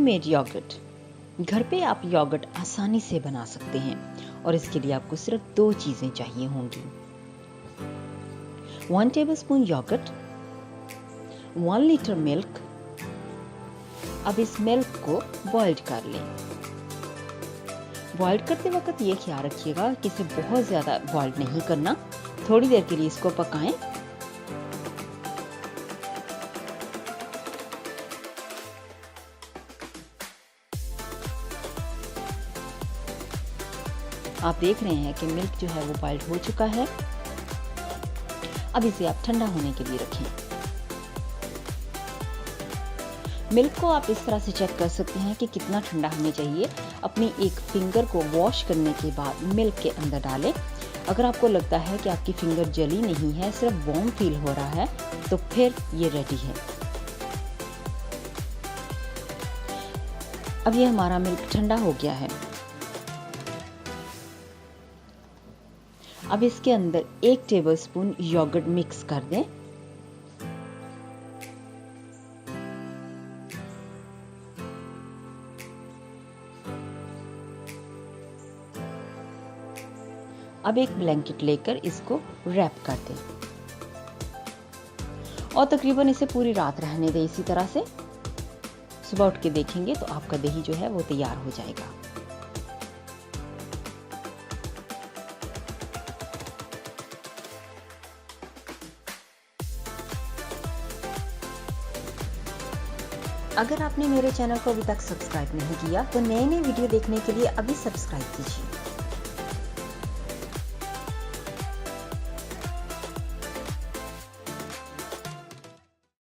Homemade yogurt. घर पे आप योगर्ट आसानी से बना सकते हैं और इसके लिए आपको सिर्फ 2 चीजें चाहिए होंगी। 1 टेबलस्पून योगर्ट, 1 लीटर मिल्क। अब इस मिल्क को बॉइल्ड कर लें। बॉइल्ड करते वक्त ये ख्याल रखिएगा कि इसे बहुत ज्यादा बॉइल्ड नहीं करना। थोड़ी देर के लिए इसको पकाएं। आप देख रहे हैं कि मिल्क जो है वो बॉइल्ड हो चुका है। अब इसे आप ठंडा होने के लिए रखें। मिल्क को आप इस तरह से चेक कर सकते हैं कि कितना ठंडा होना चाहिए। अपनी एक फिंगर को वॉश करने के बाद मिल्क के अंदर डालें। अगर आपको लगता है कि आपकी फिंगर जली नहीं है, सिर्फ वार्म फील हो रहा है, तो फिर ये रेडी है। अब ये हमारा मिल्क ठंडा हो गया है। अब इसके अंदर 1 टेबलस्पून योगर्ट मिक्स कर दें। अब एक ब्लैंकेट लेकर इसको रैप कर दें और तकरीबन इसे पूरी रात रहने दें। इसी तरह से सुबह उठ के देखेंगे तो आपका दही जो है वो तैयार हो जाएगा। अगर आपने मेरे चैनल को अभी तक सब्सक्राइब नहीं किया तो नए वीडियो देखने के लिए अभी सब्सक्राइब कीजिए।